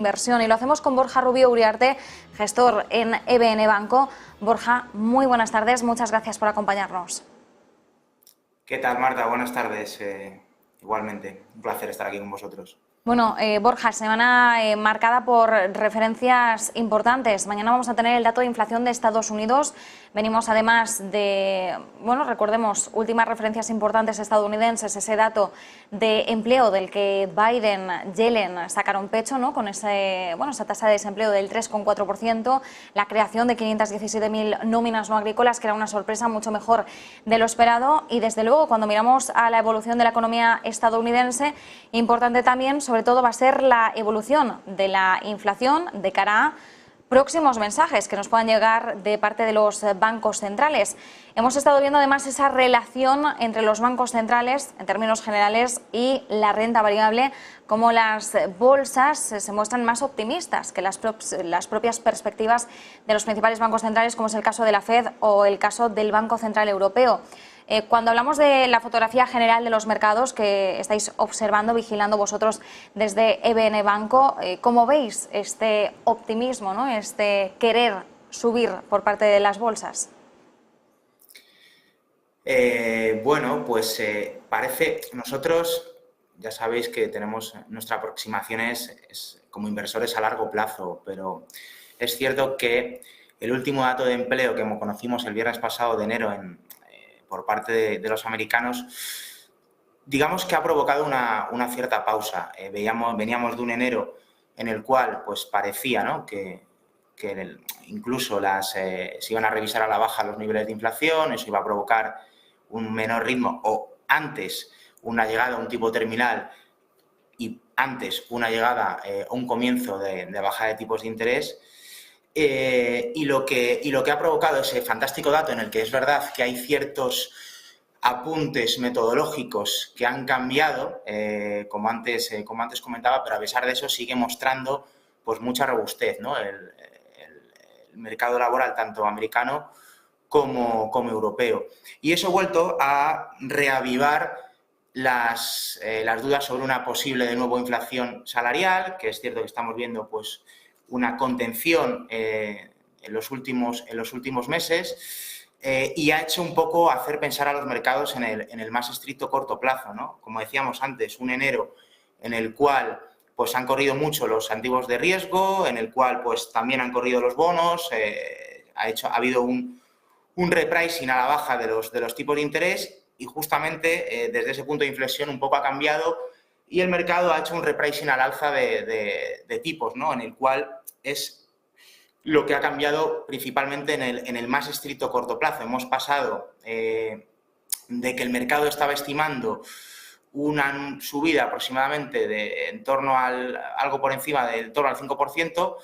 Inversión, y lo hacemos con Borja Rubio Uriarte, gestor en EBN Banco. Borja, muy buenas tardes, muchas gracias por acompañarnos. ¿Qué tal, Marta? Buenas tardes. Igualmente, un placer estar aquí con vosotros. Bueno, Borja, semana marcada por referencias importantes. Mañana vamos a tener el dato de inflación de Estados Unidos. Venimos además de, bueno, recordemos, últimas referencias importantes estadounidenses, ese dato de empleo del que Biden, Yellen sacaron pecho, ¿no? Con esa tasa de desempleo del 3,4%, la creación de 517.000 nóminas no agrícolas, que era una sorpresa mucho mejor de lo esperado. Y desde luego, cuando miramos a la evolución de la economía estadounidense, importante también, sobre todo, va a ser la evolución de la inflación de cara a próximos mensajes que nos puedan llegar de parte de los bancos centrales. Hemos estado viendo además esa relación entre los bancos centrales, en términos generales, y la renta variable, como las bolsas se muestran más optimistas que las propias perspectivas de los principales bancos centrales, como es el caso de la FED o el caso del Banco Central Europeo. Cuando hablamos de la fotografía general de los mercados que estáis observando, vigilando vosotros desde EBN Banco, ¿cómo veis este optimismo, ¿no? Este querer subir por parte de las bolsas? Bueno, pues parece, nosotros ya sabéis que tenemos, nuestra aproximación es como inversores a largo plazo, pero es cierto que el último dato de empleo que conocimos el viernes pasado de enero por parte de los americanos, digamos que ha provocado una cierta pausa. Veníamos de un enero en el cual pues parecía, ¿no?, que incluso se iban a revisar a la baja los niveles de inflación, eso iba a provocar un menor ritmo o antes una llegada a un tipo terminal y antes una llegada o un comienzo de bajada de tipos de interés. Y lo que ha provocado ese fantástico dato, en el que es verdad que hay ciertos apuntes metodológicos que han cambiado, como antes comentaba, pero a pesar de eso sigue mostrando pues mucha robustez, ¿no?, el mercado laboral tanto americano como europeo. Y eso ha vuelto a reavivar las dudas sobre una posible de nuevo inflación salarial, que es cierto que estamos viendo pues una contención en los últimos meses, y ha hecho un poco hacer pensar a los mercados en el más estricto corto plazo, ¿no? Como decíamos antes, un enero en el cual pues han corrido mucho los activos de riesgo, en el cual pues también han corrido los bonos, ha habido un repricing a la baja de los tipos de interés, y justamente desde ese punto de inflexión un poco ha cambiado y el mercado ha hecho un repricing al alza de tipos, ¿no?, en el cual es lo que ha cambiado principalmente en el más estricto corto plazo. Hemos pasado de que el mercado estaba estimando una subida aproximadamente de en torno algo por encima del torno al 5%,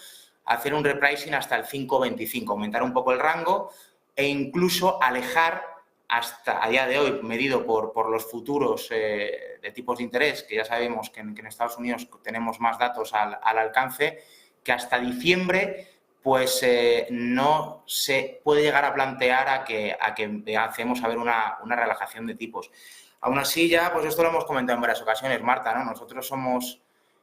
a hacer un repricing hasta el 5,25, aumentar un poco el rango e incluso alejar hasta a día de hoy, medido por los futuros de tipos de interés, que ya sabemos que en Estados Unidos tenemos más datos al alcance, que hasta diciembre pues no se puede llegar a plantear a que hacemos a ver una relajación de tipos. Aún así, ya, pues esto lo hemos comentado en varias ocasiones, Marta, ¿no? Nosotros somos,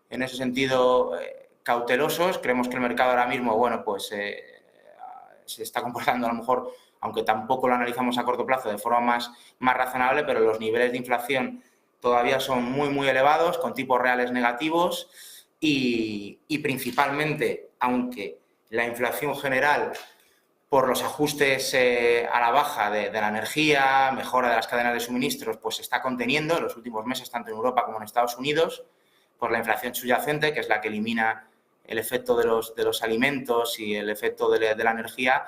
en ese sentido, cautelosos. Creemos que el mercado ahora mismo, bueno, pues se está comportando a lo mejor, aunque tampoco lo analizamos a corto plazo, de forma más razonable, pero los niveles de inflación todavía son muy elevados, con tipos reales negativos y principalmente, aunque la inflación general, por los ajustes a la baja de la energía, mejora de las cadenas de suministros, pues se está conteniendo en los últimos meses, tanto en Europa como en Estados Unidos, por la inflación subyacente, que es la que elimina el efecto de los alimentos y el efecto de la energía.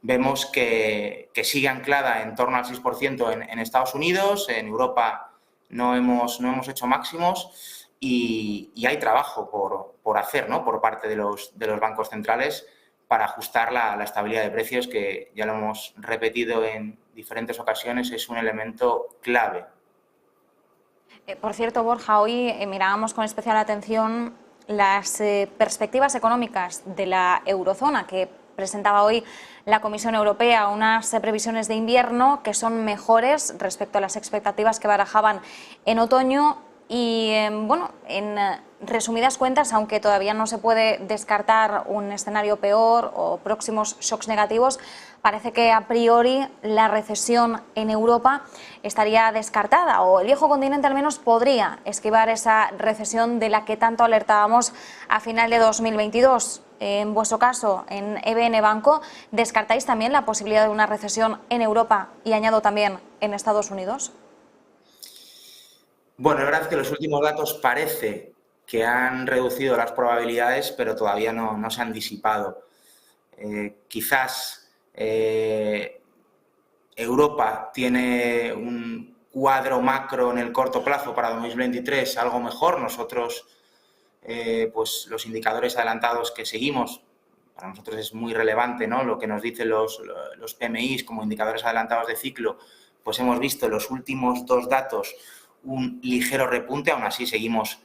Vemos que sigue anclada en torno al 6% en Estados Unidos. En Europa no hemos hecho máximos y hay trabajo por hacer, ¿no?, por parte de los bancos centrales para ajustar la estabilidad de precios, que ya lo hemos repetido en diferentes ocasiones, es un elemento clave. Por cierto, Borja, hoy mirábamos con especial atención las perspectivas económicas de la eurozona, que presentaba hoy la Comisión Europea, unas previsiones de invierno que son mejores respecto a las expectativas que barajaban en otoño. Y bueno, en resumidas cuentas, aunque todavía no se puede descartar un escenario peor o próximos shocks negativos, parece que a priori la recesión en Europa estaría descartada, o el viejo continente al menos podría esquivar esa recesión de la que tanto alertábamos a final de 2022. En vuestro caso, en EBN Banco, ¿descartáis también la posibilidad de una recesión en Europa y añado también en Estados Unidos? Bueno, es verdad que los últimos datos parece que han reducido las probabilidades, pero todavía no se han disipado. Quizás Europa tiene un cuadro macro en el corto plazo para 2023 algo mejor. Nosotros, pues los indicadores adelantados que seguimos, para nosotros es muy relevante, ¿no? Lo que nos dicen los PMIs como indicadores adelantados de ciclo, pues hemos visto en los últimos 2 datos un ligero repunte, aún así seguimos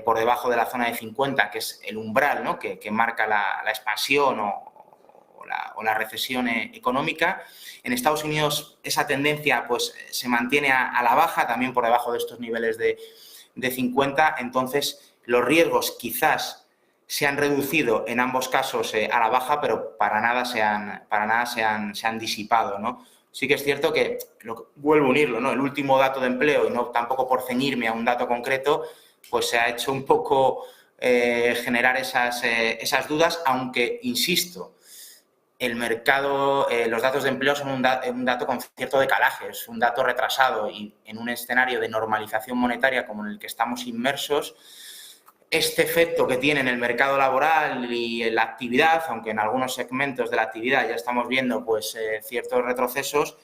por debajo de la zona de 50, que es el umbral, ¿no? que marca la expansión o la recesión económica. En Estados Unidos esa tendencia pues, se mantiene a la baja, también por debajo de estos niveles de 50, entonces los riesgos quizás se han reducido en ambos casos a la baja, pero para nada se han disipado, ¿no? Sí que es cierto que, vuelvo a unirlo, ¿no? El último dato de empleo, y no tampoco por ceñirme a un dato concreto, pues se ha hecho un poco generar esas dudas, aunque, insisto, el mercado, los datos de empleo son un dato con cierto decalaje, es un dato retrasado, y en un escenario de normalización monetaria como en el que estamos inmersos, este efecto que tiene en el mercado laboral y en la actividad, aunque en algunos segmentos de la actividad ya estamos viendo pues, ciertos retrocesos,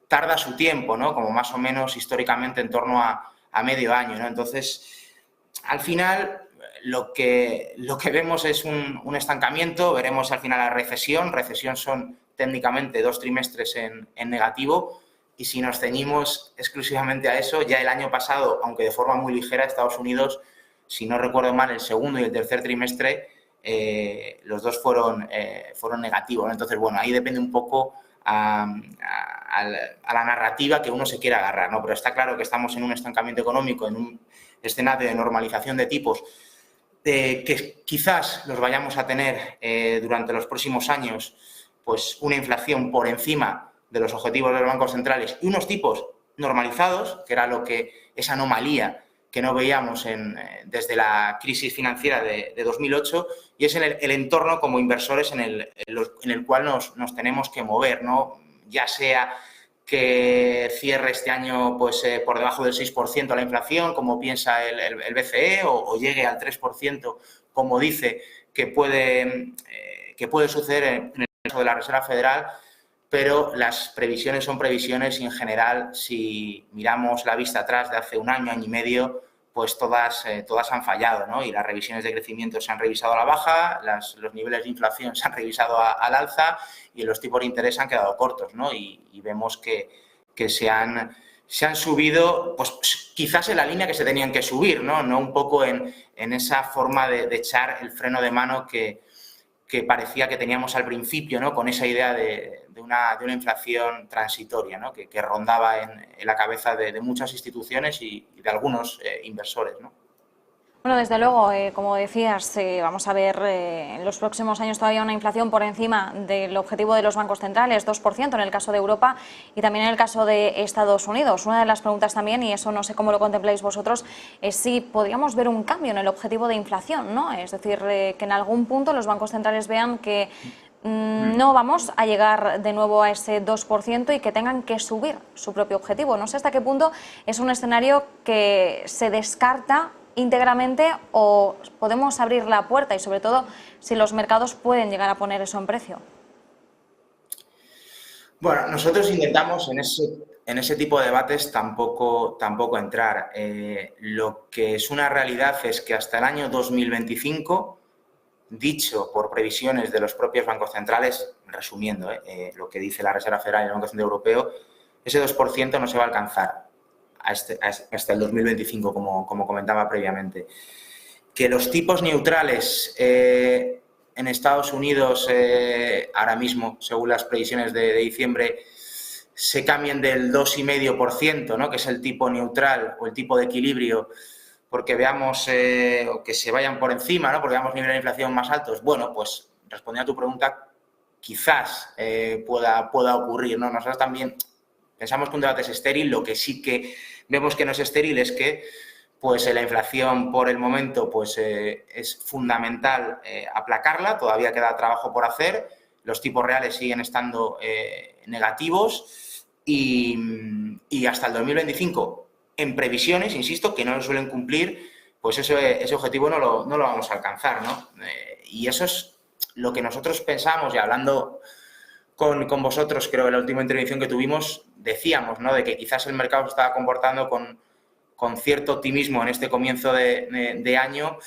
tarda su tiempo, ¿no? Como más o menos históricamente en torno a medio año, ¿no? Entonces, al final, lo que vemos es un estancamiento, veremos al final la recesión. Recesión son técnicamente 2 trimestres en negativo, y si nos ceñimos exclusivamente a eso, ya el año pasado, aunque de forma muy ligera, Estados Unidos, si no recuerdo mal, el segundo y el tercer trimestre, los dos fueron negativos, ¿no? Entonces, bueno, ahí depende un poco a la narrativa que uno se quiera agarrar, ¿no? Pero está claro que estamos en un estancamiento económico, en un escenario de normalización de tipos, que quizás los vayamos a tener durante los próximos años, pues una inflación por encima de los objetivos de los bancos centrales y unos tipos normalizados, que era esa anomalía que no veíamos desde la crisis financiera de 2008, y es el entorno como inversores en el cual nos tenemos que mover, ¿no? Ya sea que cierre este año pues, por debajo del 6% la inflación, como piensa el BCE, o llegue al 3%, como dice que puede suceder en el caso de la Reserva Federal, pero las previsiones son previsiones y en general, si miramos la vista atrás de hace un año, año y medio, pues todas han fallado, ¿no? Y las revisiones de crecimiento se han revisado a la baja, los niveles de inflación se han revisado al alza y los tipos de interés han quedado cortos, ¿no? Y vemos que se han subido, pues quizás en la línea que se tenían que subir, ¿no? No un poco en esa forma de echar el freno de mano que parecía que teníamos al principio, ¿no? Con esa idea de una inflación transitoria, ¿no? que rondaba en la cabeza de muchas instituciones y de algunos inversores, ¿no? Bueno, desde luego, como decías, vamos a ver en los próximos años todavía una inflación por encima del objetivo de los bancos centrales, 2% en el caso de Europa y también en el caso de Estados Unidos. Una de las preguntas también, y eso no sé cómo lo contempláis vosotros, es si podríamos ver un cambio en el objetivo de inflación, ¿no? Es decir, que en algún punto los bancos centrales vean que no vamos a llegar de nuevo a ese 2% y que tengan que subir su propio objetivo. No sé hasta qué punto es un escenario que se descarta íntegramente o podemos abrir la puerta, y sobre todo si los mercados pueden llegar a poner eso en precio. Bueno, nosotros intentamos en ese tipo de debates tampoco entrar. Lo que es una realidad es que hasta el año 2025, dicho por previsiones de los propios bancos centrales, resumiendo lo que dice la Reserva Federal y el Banco Central Europeo, ese 2% no se va a alcanzar hasta el 2025, como comentaba previamente. Que los tipos neutrales en Estados Unidos ahora mismo, según las previsiones de diciembre, se cambien del 2,5%, ¿no?, que es el tipo neutral o el tipo de equilibrio, porque veamos o que se vayan por encima, ¿no?, porque veamos niveles de inflación más altos. Bueno, pues respondiendo a tu pregunta, quizás pueda ocurrir, ¿no? Nosotros también pensamos que un debate es estéril. Lo que sí que vemos que no es estéril es que pues la inflación por el momento pues es fundamental aplacarla. Todavía queda trabajo por hacer, los tipos reales siguen estando negativos y hasta el 2025, en previsiones, insisto, que no lo suelen cumplir, pues ese objetivo no lo vamos a alcanzar, ¿no? Y eso es lo que nosotros pensamos, y hablando con vosotros, creo que en la última intervención que tuvimos, decíamos, ¿no?, de que quizás el mercado se estaba comportando con cierto optimismo en este comienzo de año,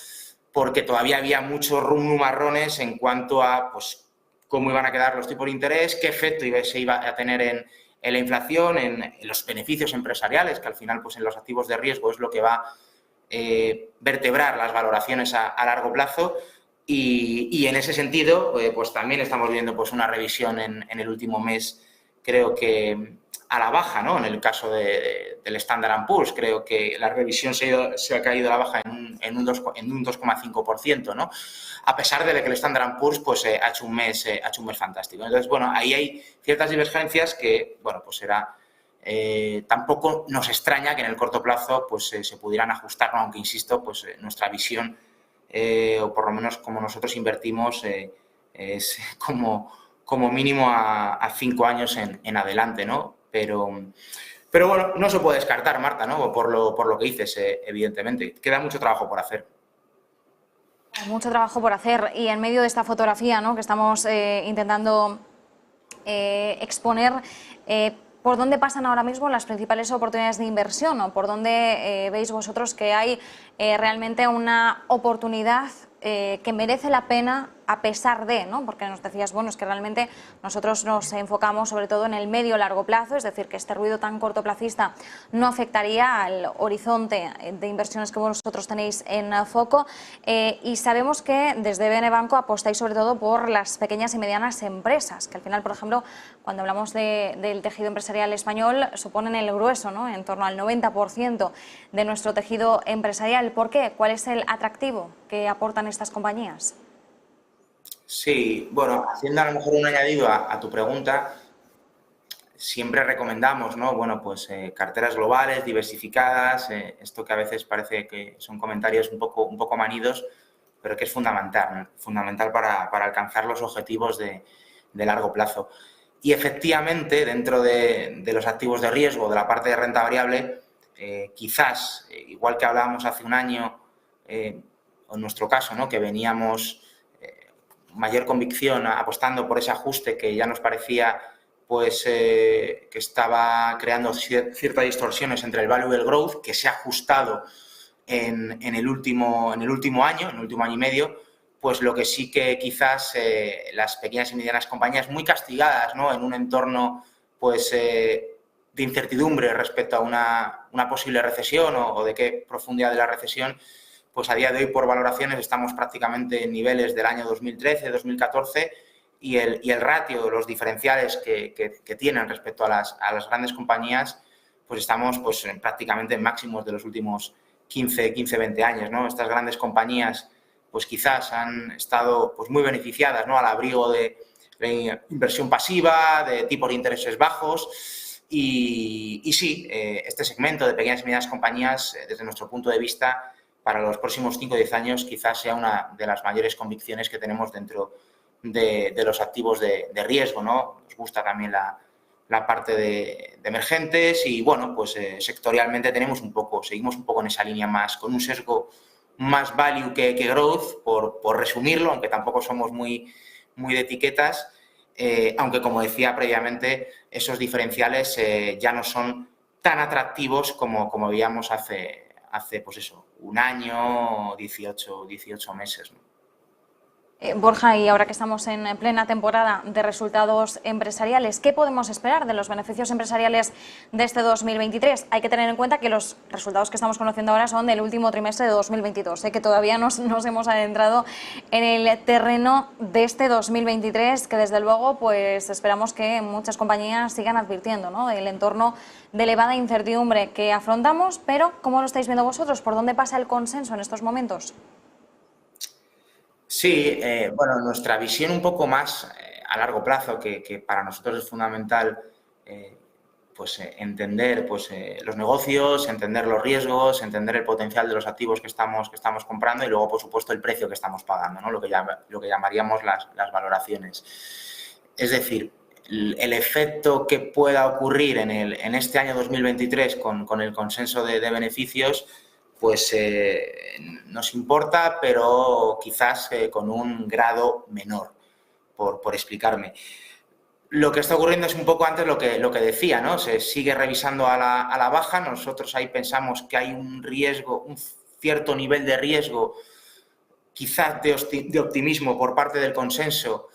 porque todavía había muchos nubarrones en cuanto a pues, cómo iban a quedar los tipos de interés, qué efecto se iba a tener en la inflación, en los beneficios empresariales, que al final pues, en los activos de riesgo es lo que va a vertebrar las valoraciones a largo plazo. Y en ese sentido, pues también estamos viendo pues, una revisión en el último mes, creo que a la baja, ¿no? En el caso del Standard & Poor's, creo que la revisión se ha caído a la baja en un 2,5%, ¿no? A pesar de que el Standard & Poor's pues, ha hecho un mes fantástico. Entonces, bueno, ahí hay ciertas divergencias que, bueno, pues será... tampoco nos extraña que en el corto plazo pues, se pudieran ajustar, ¿no? Aunque, insisto, pues nuestra visión, o por lo menos como nosotros invertimos, es como mínimo a 5 años en adelante, ¿no? Pero bueno, no se puede descartar, Marta, ¿no? Por lo que dices, evidentemente. Queda mucho trabajo por hacer. Mucho trabajo por hacer, y en medio de esta fotografía, ¿no?, que estamos intentando exponer, ¿por dónde pasan ahora mismo las principales oportunidades de inversión, o por dónde veis vosotros que hay realmente una oportunidad que merece la pena a pesar de, ¿no? Porque nos decías, bueno, es que realmente nosotros nos enfocamos sobre todo en el medio-largo plazo, es decir, que este ruido tan cortoplacista no afectaría al horizonte de inversiones que vosotros tenéis en foco, y sabemos que desde BN Banco apostáis sobre todo por las pequeñas y medianas empresas, que al final, por ejemplo, cuando hablamos del tejido empresarial español, suponen el grueso, ¿no?, en torno al 90% de nuestro tejido empresarial. ¿Por qué? ¿Cuál es el atractivo que aportan estas compañías? Sí, bueno, haciendo a lo mejor un añadido a tu pregunta, siempre recomendamos, ¿no?, bueno, pues carteras globales, diversificadas, esto que a veces parece que son comentarios un poco manidos, pero que es fundamental, ¿no?, fundamental para alcanzar los objetivos de largo plazo. Y efectivamente, dentro de los activos de riesgo, de la parte de renta variable, quizás, igual que hablábamos hace un año, o en nuestro caso, ¿no?, que veníamos mayor convicción apostando por ese ajuste que ya nos parecía pues que estaba creando ciertas distorsiones entre el value y el growth, que se ha ajustado en el último año, en el último año y medio, pues lo que sí que quizás las pequeñas y medianas compañías muy castigadas, ¿no?, en un entorno pues de incertidumbre respecto a una posible recesión o de qué profundidad de la recesión, pues a día de hoy por valoraciones estamos prácticamente en niveles del año 2013, 2014, y el ratio, los diferenciales que tienen respecto a las grandes compañías, pues estamos pues prácticamente en máximos de los últimos 15, 20 años, ¿no? Estas grandes compañías pues quizás han estado pues muy beneficiadas, ¿no?, al abrigo de inversión pasiva, de tipos de intereses bajos, y sí, este segmento de pequeñas y medianas compañías, desde nuestro punto de vista, para los próximos 5 o 10 años quizás sea una de las mayores convicciones que tenemos dentro de los activos de riesgo, ¿no? Nos gusta también la parte de emergentes y, bueno, pues sectorialmente seguimos un poco en esa línea más, con un sesgo más value que growth, por resumirlo, aunque tampoco somos muy de etiquetas, aunque, como decía previamente, esos diferenciales ya no son tan atractivos como veíamos hace pues eso, un año, 18 meses, ¿no? Borja, y ahora que estamos en plena temporada de resultados empresariales, ¿qué podemos esperar de los beneficios empresariales de este 2023? Hay que tener en cuenta que los resultados que estamos conociendo ahora son del último trimestre de 2022, que todavía nos hemos adentrado en el terreno de este 2023, que desde luego pues esperamos que muchas compañías sigan advirtiendo, ¿no?, del entorno de elevada incertidumbre que afrontamos, pero ¿cómo lo estáis viendo vosotros? ¿Por dónde pasa el consenso en estos momentos? Sí, bueno, nuestra visión un poco más a largo plazo, que para nosotros es fundamental entender los negocios, entender los riesgos, entender el potencial de los activos que estamos comprando y luego, por supuesto, el precio que estamos pagando, ¿no?, lo que llamaríamos las valoraciones. Es decir, el efecto que pueda ocurrir en este año 2023 con el consenso de beneficios pues nos importa, pero quizás con un grado menor, por explicarme. Lo que está ocurriendo es un poco antes lo que decía, ¿no? Se sigue revisando a la baja. Nosotros ahí pensamos que hay un riesgo, un cierto nivel de riesgo, quizás de optimismo por parte del consenso,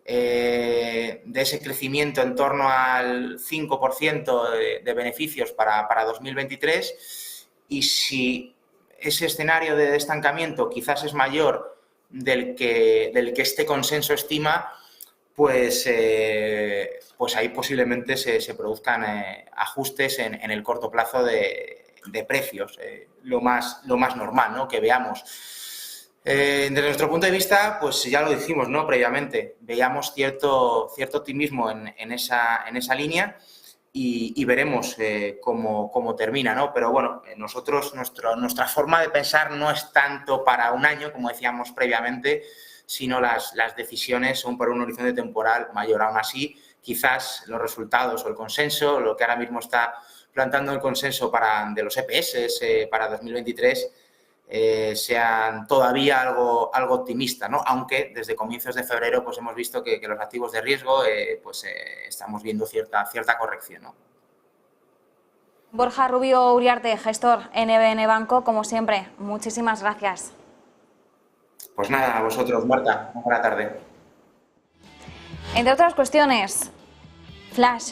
de ese crecimiento en torno al 5% de beneficios para 2023. Y si ese escenario de estancamiento quizás es mayor del que este consenso estima, pues ahí posiblemente se produzcan ajustes en el corto plazo de precios, lo más normal, ¿no?, que veamos. Desde nuestro punto de vista, pues ya lo dijimos, ¿no?, previamente, veíamos cierto optimismo en esa línea y veremos cómo termina, ¿no? Pero bueno, nosotros, nuestra forma de pensar no es tanto para un año, como decíamos previamente, sino las decisiones son por un horizonte temporal mayor. Aún así, quizás los resultados o el consenso, lo que ahora mismo está plantando el consenso de los EPS para 2023, sean todavía algo optimistas, ¿no? Aunque desde comienzos de febrero pues hemos visto que los activos de riesgo estamos viendo cierta corrección, ¿no? Borja Rubio Uriarte, gestor NBN Banco, como siempre, muchísimas gracias. Pues nada, a vosotros, Marta, buena tarde. Entre otras cuestiones, Flash.